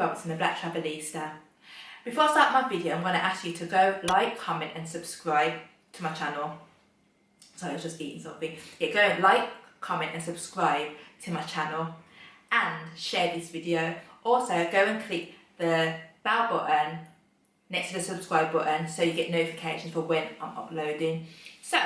Robertson, the Black Travelista. Before I start my video, I'm going to ask you to go like, comment and subscribe to my channel. Sorry, I was just eating something. Yeah, go like, comment and subscribe to my channel and share this video. Also, go and click the bell button next to the subscribe button so you get notifications for when I'm uploading. So,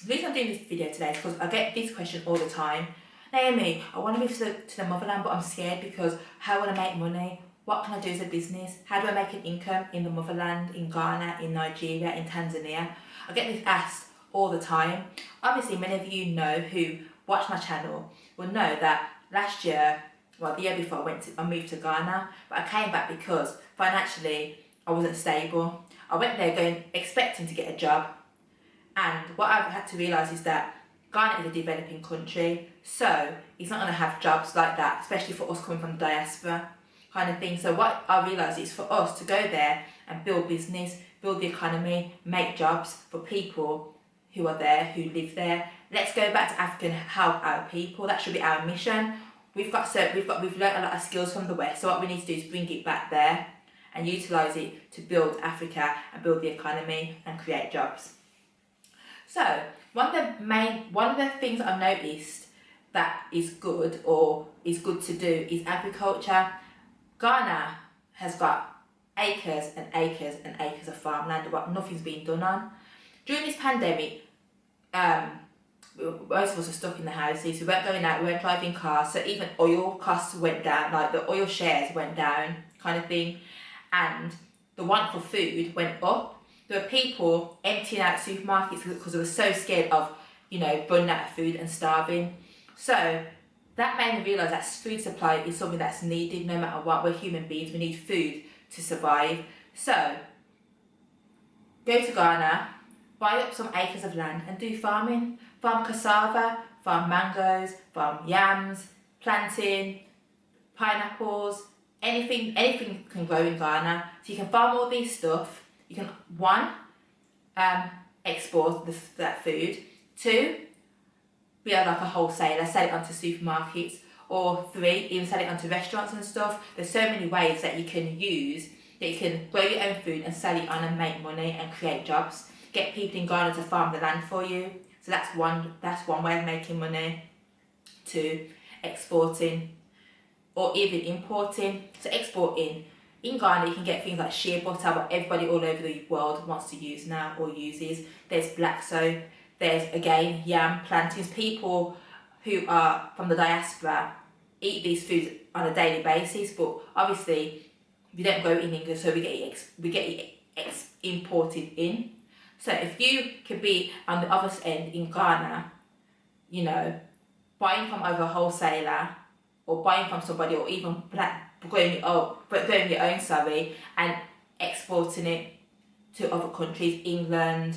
the reason I'm doing this video today is because I get this question all the time. Naomi, I want to move to the motherland, but I'm scared because how will I make money? What can I do as a business? How do I make an income in the motherland, in Ghana, in Nigeria, in Tanzania? I get this asked all the time. Obviously, many of you know who watch my channel will know that last year, well, the year before I moved to Ghana, but I came back because financially I wasn't stable. I went there expecting to get a job, and what I've had to realise is that Ghana is a developing country, so it's not going to have jobs like that, especially for us coming from the diaspora kind of thing. So what I realised is for us to go there and build business, build the economy, make jobs for people who are there, who live there. Let's go back to Africa and help our people. That should be our mission. We've learnt a lot of skills from the West, so what we need to do is bring it back there and utilise it to build Africa and build the economy and create jobs. So one of the things I've noticed that is good to do is agriculture. Ghana has got acres and acres and acres of farmland but nothing's been done on. During this pandemic, most of us are stuck in the houses. We weren't going out, we weren't driving cars, so even oil costs went down, like the oil shares went down kind of thing, and the want for food went up. There were people emptying out supermarkets because they were so scared of, running out of food and starving. So that made me realise that food supply is something that's needed no matter what. We're human beings, we need food to survive. So go to Ghana, buy up some acres of land and do farming. Farm cassava, farm mangoes, farm yams, plantain, pineapples, anything can grow in Ghana. So you can farm all these stuff. You can, one, export that food. Two, be like a wholesaler, sell it onto supermarkets. Or three, even sell it onto restaurants and stuff. There's so many ways that you can use, that you can grow your own food and sell it on and make money and create jobs. Get people in Ghana to farm the land for you. So that's one way of making money. Two, exporting or even importing. So exporting, in Ghana you can get things like shea butter, what everybody all over the world wants to use now or uses. There's black soap, there's again yam, plantains. People who are from the diaspora eat these foods on a daily basis, but obviously we don't grow it in England, so we get it imported in. So if you could be on the other end in Ghana, buying from either a wholesaler or buying from somebody, or even growing your own, and exporting it to other countries, England,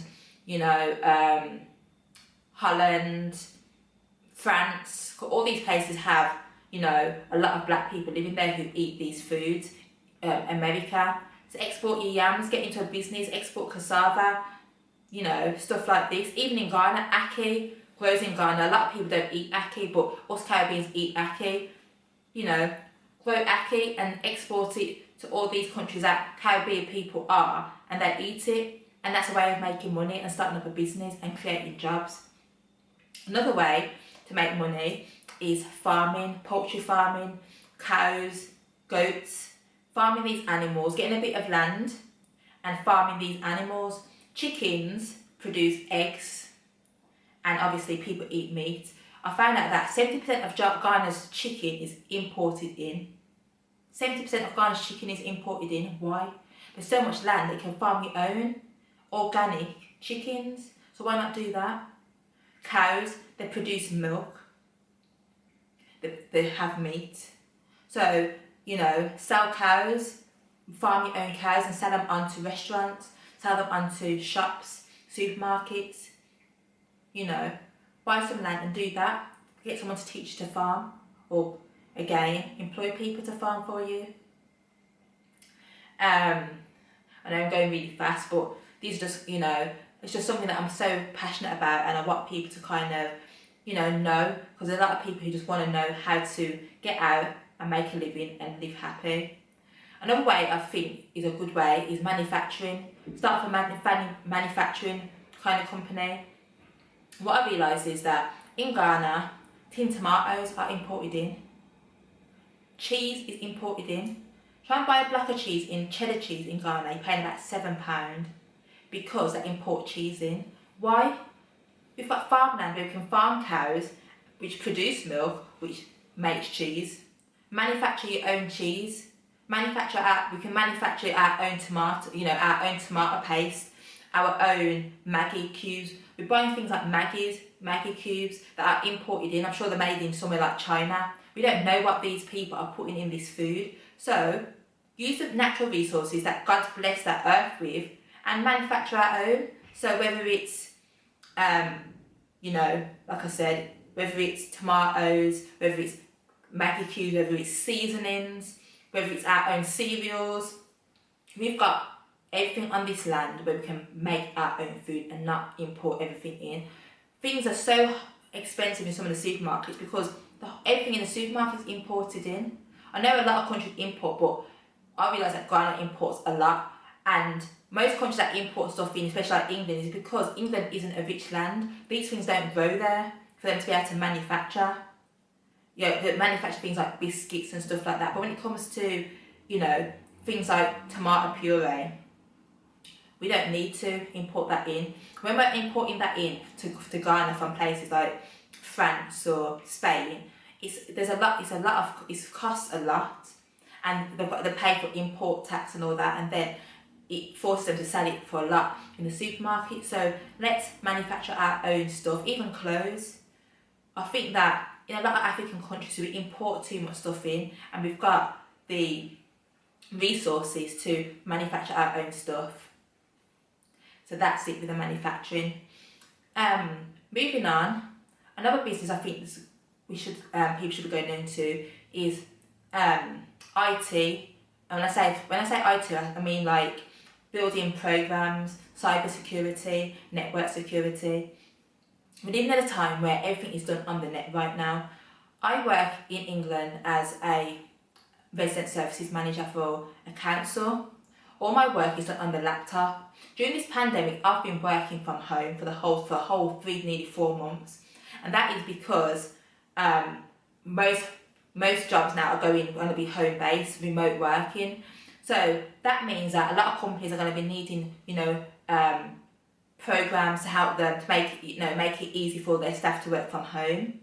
Holland, France, all these places have, a lot of black people living there who eat these foods, America. So export your yams, get into a business, export cassava, stuff like this. Even in Ghana, ackee grows in Ghana. A lot of people don't eat ackee, but us Caribbeans eat ackee. Grow ackee and export it to all these countries that Caribbean people are, and they eat it. And that's a way of making money and starting up a business and creating jobs. Another way to make money is farming, poultry farming, cows, goats, farming these animals, getting a bit of land and farming these animals. Chickens produce eggs, and obviously people eat meat. I found out that 70% of Ghana's chicken is imported in. 70% of Ghana's chicken is imported in. Why? There's so much land that you can farm your own organic chickens, so why not do that? Cows, they produce milk, they have meat. So, sell cows, farm your own cows and sell them onto restaurants, sell them onto shops, supermarkets, buy some land and do that. Get someone to teach you to farm, or again, employ people to farm for you. I know I'm going really fast, but these are just, it's just something that I'm so passionate about, and I want people to kind of, because there's a lot of people who just want to know how to get out and make a living and live happy. Another way I think is a good way is manufacturing. Start off a manufacturing kind of company. What I realised is that in Ghana, tin tomatoes are imported in. Cheese is imported in. Try and buy a block of cheese in cheddar cheese in Ghana, you're paying about £7 because they import cheese in. Why? We've got farmland where we can farm cows which produce milk, which makes cheese. Manufacture your own cheese. We can manufacture our own tomato, our own tomato paste, our own Maggi cubes. We're buying things like Maggi cubes that are imported in. I'm sure they're made in somewhere like China. We don't know what these people are putting in this food. So use the natural resources that God's blessed our earth with and manufacture our own. So whether it's, like I said, whether it's tomatoes, whether it's Maggi cubes, whether it's seasonings, whether it's our own cereals, we've got everything on this land where we can make our own food and not import everything in. Things are so expensive in some of the supermarkets because everything in the supermarket is imported in. I know a lot of countries import, but I realise that Ghana imports a lot, and most countries that import stuff in, especially like England, is because England isn't a rich land. These things don't grow there for them to be able to manufacture. They manufacture things like biscuits and stuff like that. But when it comes to, things like tomato puree, we don't need to import that in. When we're importing that in to Ghana from places like France or Spain, it costs a lot, and they pay for import tax and all that, and then it forces them to sell it for a lot in the supermarket. So let's manufacture our own stuff, even clothes. I think that in a lot of African countries we import too much stuff in, and we've got the resources to manufacture our own stuff. So that's it with the manufacturing. Moving on, another business I think people should be going into is IT. And when I say IT, I mean like building programs, cyber security, network security. We live in a time where everything is done on the net right now. I work in England as a resident services manager for a council. All my work is done on the laptop. During this pandemic, I've been working from home for the whole nearly 4 months, and that is because most jobs now are going to be home based, remote working. So that means that a lot of companies are going to be needing, programs to help them to make it easy for their staff to work from home.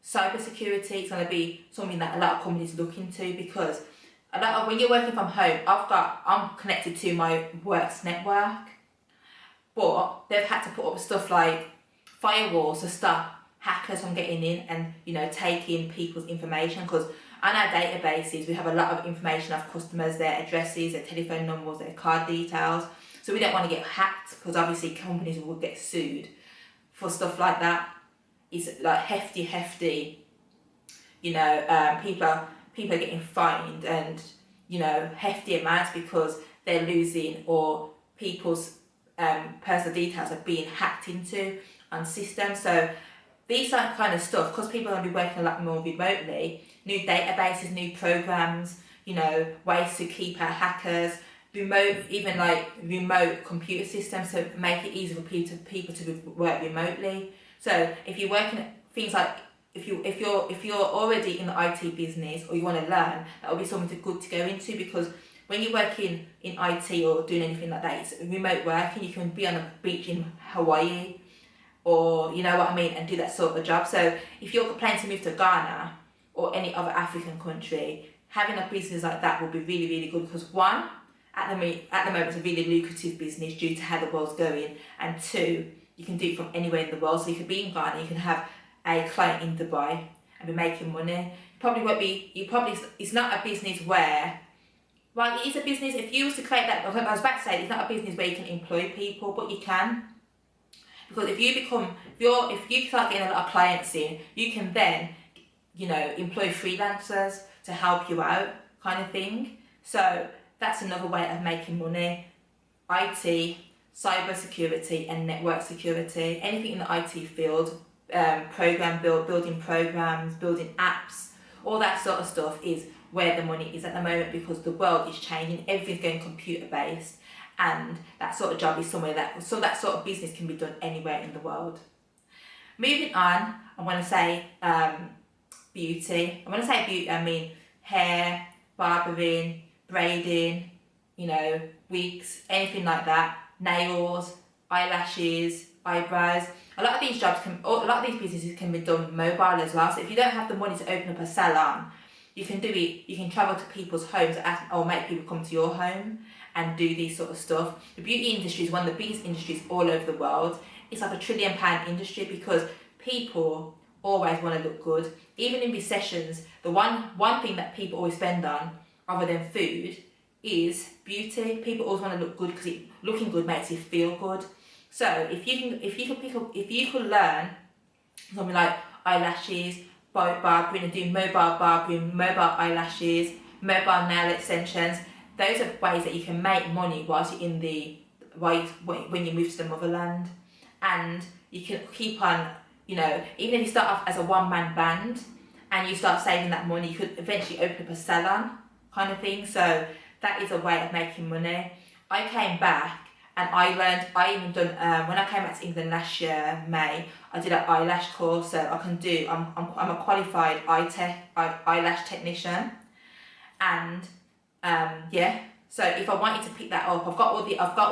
Cyber security is going to be something that a lot of companies look into, because when you're working from home, I'm connected to my work's network, but they've had to put up stuff like firewalls to stop hackers from getting in and taking people's information, because on our databases we have a lot of information of customers, their addresses, their telephone numbers, their card details. So we don't want to get hacked, because obviously companies will get sued for stuff like that. It's like hefty, people are getting fined and hefty amounts because they're losing, or people's personal details are being hacked into on systems. So these kind of stuff, because people are going to be working a lot more remotely, new databases, new programs, ways to keep our hackers, remote computer systems to make it easier for people to work remotely. So if you're working at things like, if you're already in the IT business or you want to learn, that will be something good to go into, because when you're working in IT or doing anything like that, it's remote working. You can be on a beach in Hawaii, or and do that sort of job. So if you're planning to move to Ghana or any other African country, having a business like that will be really, really good, because one, at the moment it's a really lucrative business due to how the world's going, and two, you can do it from anywhere in the world. So you could be in Ghana, you can have a client in Dubai and be making money. It's not a business where, well, it is a business. If you was to create that, I was about to say, it's not a business where you can employ people, but you can. Because if you start getting a lot of clients in, you can then, employ freelancers to help you out, kind of thing. So that's another way of making money. IT, cyber security and network security, anything in the IT field, building programs, building apps, all that sort of stuff is where the money is at the moment, because the world is changing, everything's going computer based, and that sort of job is somewhere that that sort of business can be done anywhere in the world. Moving on, I want to say beauty. When I say beauty, I mean hair, barbering, braiding, you know, wigs, anything like that, nails, eyelashes, eyebrows. A lot of these businesses can be done mobile as well. So if you don't have the money to open up a salon, you can do it. You can travel to people's homes or make people come to your home and do these sort of stuff. The beauty industry is one of the biggest industries all over the world. It's like £1 trillion industry, because people always want to look good. Even in recessions, the one thing that people always spend on, other than food, is beauty. People always want to look good, because looking good makes you feel good. So if you could learn something like eyelashes, barbering, and doing mobile barbering, mobile eyelashes, mobile nail extensions, those are ways that you can make money whilst you're when you move to the motherland. And you can keep on, you know, even if you start off as a one-man band and you start saving that money, you could eventually open up a salon kind of thing. So that is a way of making money. I came back and I even done, when I came back to England last year, May, I did an eyelash course. So I'm a qualified eyelash technician. And yeah, so if I wanted to pick that up, I've got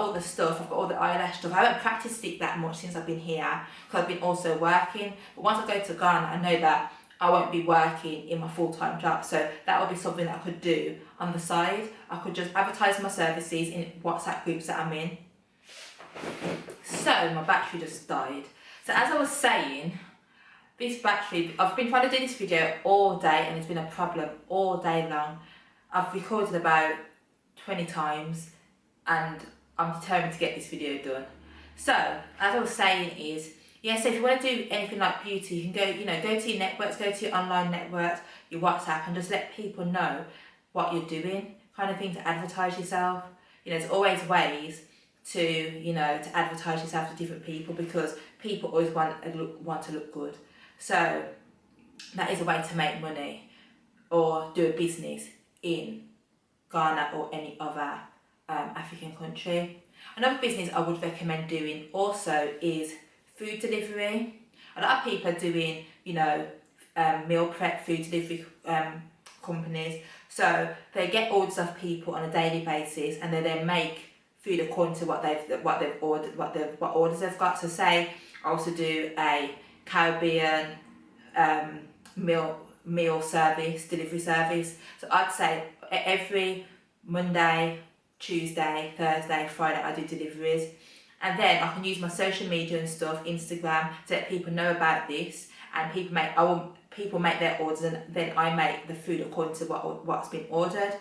all the stuff, I've got all the eyelash stuff. I haven't practiced it that much since I've been here, because I've been also working. But once I go to Ghana, I know that I won't be working in my full-time job, so that would be something that I could do on the side. I could just advertise my services in WhatsApp groups that I'm in. So my battery just died. So as I was saying, this battery, I've been trying to do this video all day and it's been a problem all day long. I've recorded about 20 times and I'm determined to get this video done. So as I was saying is, yeah, so if you want to do anything like beauty, you can go to your networks, go to your online networks, your WhatsApp, and just let people know what you're doing, kind of thing, to advertise yourself. You know, there's always ways to advertise yourself to different people, because people always want to look good. So that is a way to make money or do a business in Ghana or any other African country. Another business I would recommend doing also is food delivery. A lot of people are doing, meal prep food delivery companies. So they get orders of people on a daily basis, and they then make food according to what they've ordered, what orders they've got. So say I also do a Caribbean meal service, delivery service. So I'd say every Monday, Tuesday, Thursday, Friday I do deliveries. And then I can use my social media and stuff, Instagram, to let people know about this, and people make their orders, and then I make the food according to what's been ordered.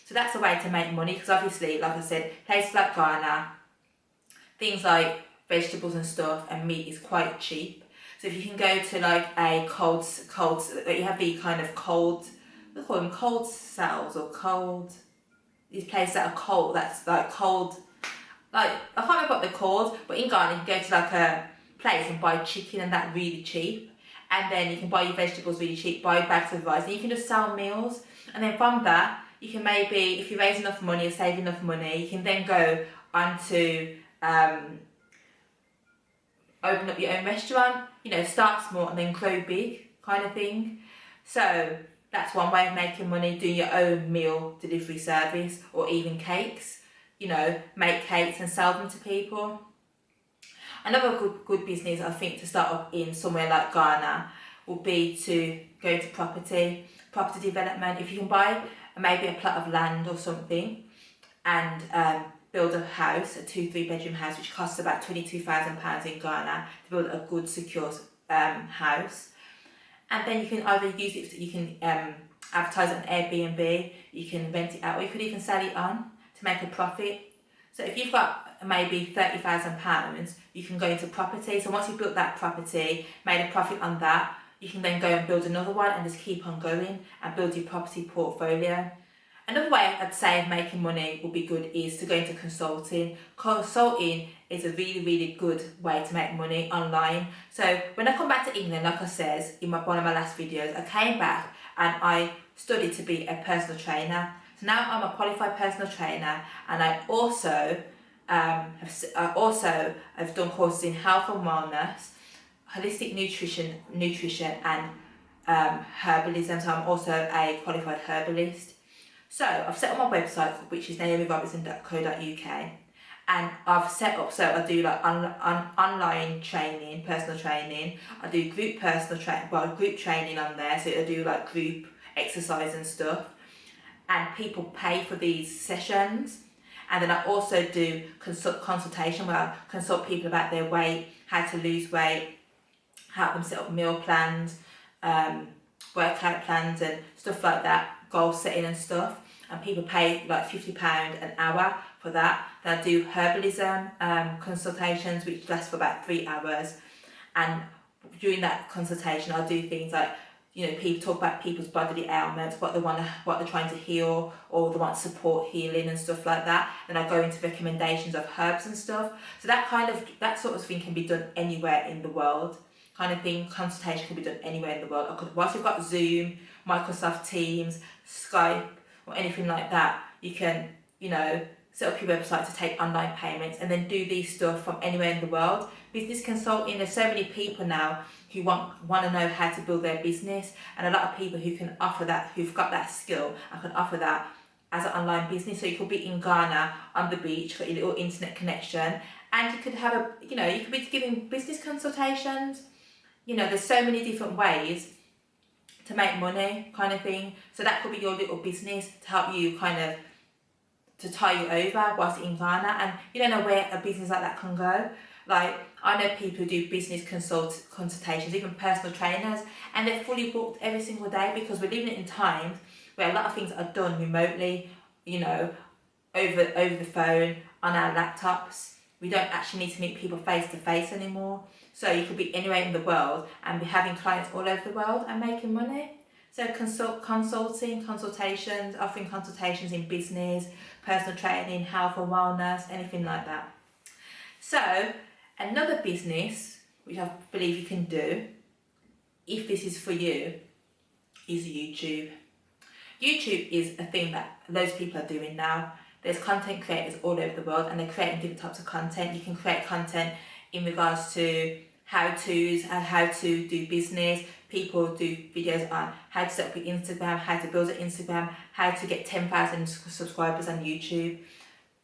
So that's a way to make money, because obviously, like I said, places like Ghana, things like vegetables and stuff and meat is quite cheap. So if you can go to like a cold, you have the kind of cold, they call them cold cells or cold, these places that are cold, that's like cold, like, I can't remember what they're called, but in Ghana you can go to like a place and buy chicken and that really cheap. And then you can buy your vegetables really cheap, buy bags of rice, and you can just sell meals. And then from that, you can maybe, if you raise enough money or save enough money, you can then go on to open up your own restaurant, start small and then grow big kind of thing. So that's one way of making money, doing your own meal delivery service, or even cakes. Make cakes and sell them to people. Another good business I think to start up in somewhere like Ghana would be to go into property development. If you can buy maybe a plot of land or something and build a house, a 2-3 bedroom house, which costs about £22,000 in Ghana to build a good secure house. And then you can either use it, you can advertise it on Airbnb, you can rent it out, or you could even sell it on to make a profit. So if you've got maybe £30,000, you can go into property. So once you've built that property, made a profit on that, you can then go and build another one and just keep on going and build your property portfolio. Another way I'd say of making money would be good is to go into consulting. Consulting is a really, really good way to make money online. So when I come back to England, like I said in one of my last videos, I came back and I studied to be a personal trainer. So now I'm a qualified personal trainer, and I also have done courses in health and wellness, holistic nutrition and herbalism. So I'm also a qualified herbalist. So I've set up my website, which is naomirobinson.co.uk, and I've set up, so I do like online training, personal training. I do group group training on there, so I do like group exercise and stuff, and people pay for these sessions. And then I also do consultation, where I consult people about their weight, how to lose weight, help them set up meal plans, workout plans and stuff like that, goal setting and stuff. And people pay like £50 an hour for that. Then I do herbalism consultations, which last for about 3 hours. And during that consultation, I'll do things like, you know, people talk about people's bodily ailments, what they're trying to heal, or they want support healing and stuff like that. Then I go into recommendations of herbs and stuff. So that sort of thing can be done anywhere in the world. Kind of thing, consultation can be done anywhere in the world. Once you've got Zoom, Microsoft Teams, Skype, or anything like that, you can, you know, set up your website to take online payments and then do these stuff from anywhere in the world. Business consulting, there's so many people now who want to know how to build their business, and a lot of people who can offer that, who've got that skill and can offer that as an online business. So you could be in Ghana on the beach, got your little internet connection, and you could have you could be giving business consultations. You know, there's so many different ways to make money, kind of thing. So that could be your little business to help you to tie you over whilst in Ghana, and you don't know where a business like that can go. Like, I know people who do business consultations, even personal trainers, and they're fully booked every single day, because we're living in times where a lot of things are done remotely, you know, over the phone, on our laptops. We don't actually need to meet people face to face anymore. So you could be anywhere in the world and be having clients all over the world and making money. So consultations, offering consultations in business, personal training, health and wellness, anything like that. So another business, which I believe you can do, if this is for you, is YouTube. YouTube is a thing that loads of people are doing now. There's content creators all over the world, and they're creating different types of content. You can create content in regards to how-tos and how to do business. People do videos on how to set up your Instagram, how to build an Instagram, how to get 10,000 subscribers on YouTube.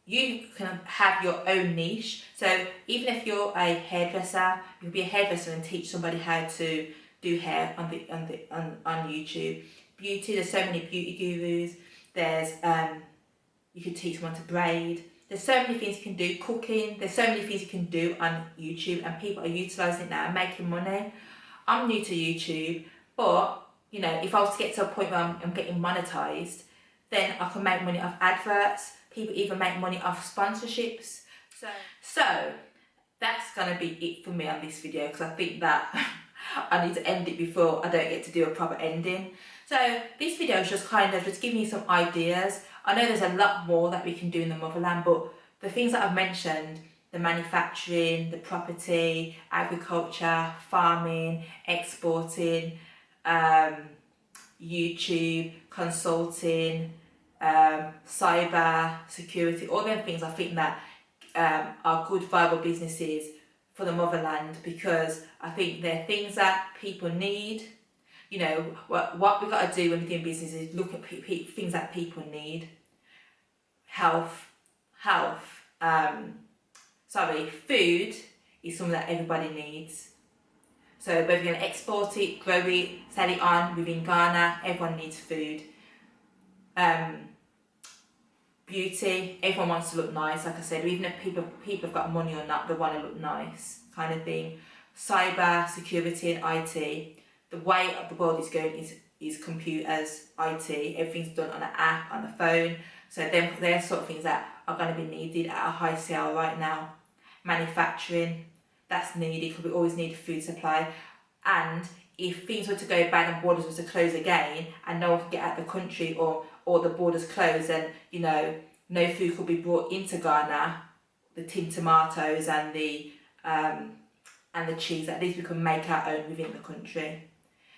You can have your own niche. So even if you're a hairdresser, you can be a hairdresser and teach somebody how to do hair on YouTube. Beauty, there's so many beauty gurus. There's you could teach someone to braid. There's so many things you can do. Cooking, there's so many things you can do on YouTube, and people are utilising it now and making money. I'm new to YouTube, but you know, if I was to get to a point where I'm getting monetized, then I can make money off adverts. People even make money off sponsorships. So that's gonna be it for me on this video, because I think that I need to end it before I don't get to do a proper ending. So this video is just kind of just giving you some ideas. I know there's a lot more that we can do in the motherland, but the things that I've mentioned, the manufacturing, the property, agriculture, farming, exporting, YouTube, consulting, cyber security, all them things I think that are good viable businesses for the motherland, because I think they're things that people need. You know, what we've got to do when we're doing business is look at things that people need. Food is something that everybody needs. So whether you're going to export it, grow it, sell it on within Ghana, everyone needs food. Beauty, everyone wants to look nice, like I said, even if people have got money or not, they want to look nice, kind of thing. Cyber, security and IT, the way the world is going is computers, IT, everything's done on an app, on the phone. So they're sort of things that are going to be needed at a high scale right now. Manufacturing, that's needed, because we always need food supply. And if things were to go bad and borders were to close again and no one could get out of the country, or the borders close and, you know, no food could be brought into Ghana, the tin tomatoes and the cheese, at least we can make our own within the country.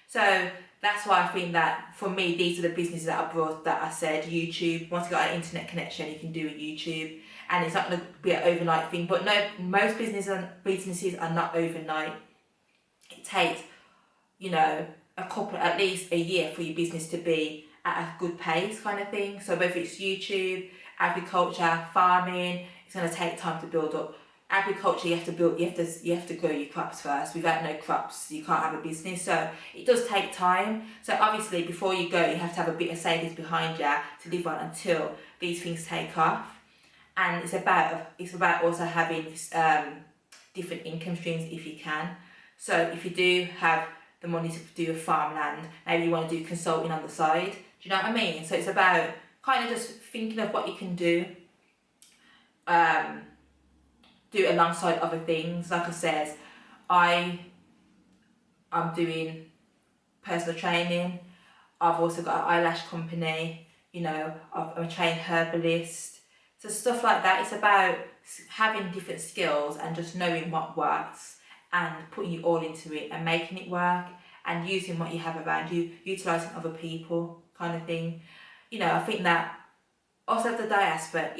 So that's why I think that for me, these are the businesses that I brought, that I said YouTube. Once you got an internet connection, you can do a YouTube, and it's not going to be an overnight thing. But no, most businesses are not overnight. It takes, you know, at least a year for your business to be at a good pace, kind of thing. So whether it's YouTube, agriculture, farming, it's going to take time to build up. Agriculture, you have to grow your crops first. Without no crops, you can't have a business. So it does take time. So obviously, before you go, you have to have a bit of savings behind you to live on until these things take off. And it's about also having different income streams if you can. So if you do have the money to do a farmland, maybe you want to do consulting on the side. Do you know what I mean? So it's about kind of just thinking of what you can do. Do alongside other things. Like I said, I'm doing personal training. I've also got an eyelash company. You know, I'm a trained herbalist. So stuff like that. It's about having different skills and just knowing what works and putting you all into it and making it work and using what you have around you, utilising other people, kind of thing. You know, I think that also the diaspora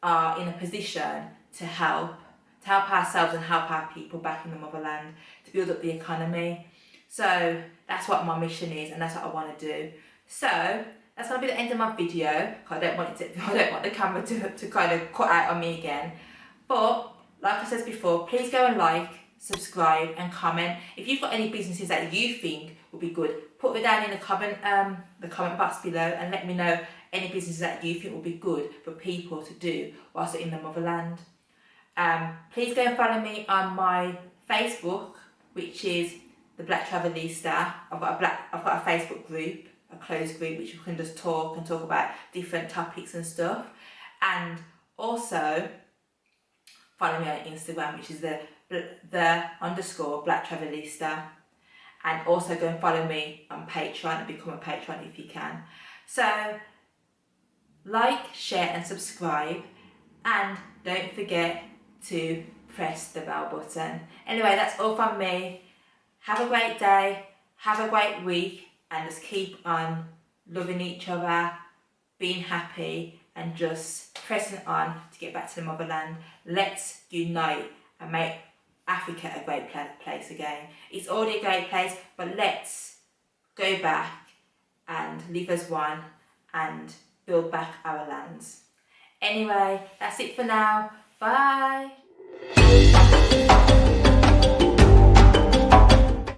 are in a position to help ourselves and help our people back in the motherland, to build up the economy. So that's what my mission is, and that's what I want to do. So that's going to be the end of my video. I don't want the camera to kind of cut out on me again. But like I said before, please go and like, subscribe and comment. If you've got any businesses that you think would be good, put it down in the comment box below and let me know any businesses that you think would be good for people to do whilst they're in the motherland. Please go and follow me on my Facebook, which is the Black Travelista. I've got a Facebook group, a closed group, which you can just talk about different topics and stuff. And also follow me on Instagram, which is the _ Black Travelista. And also go and follow me on Patreon and become a patron if you can. So like, share and subscribe, and don't forget to press the bell button. Anyway, that's all from me. Have a great day, have a great week, and just keep on loving each other, being happy, and just pressing on to get back to the motherland. Let's unite and make Africa a great place again. It's already a great place, but let's go back and live as one and build back our lands. Anyway, that's it for now. Bye.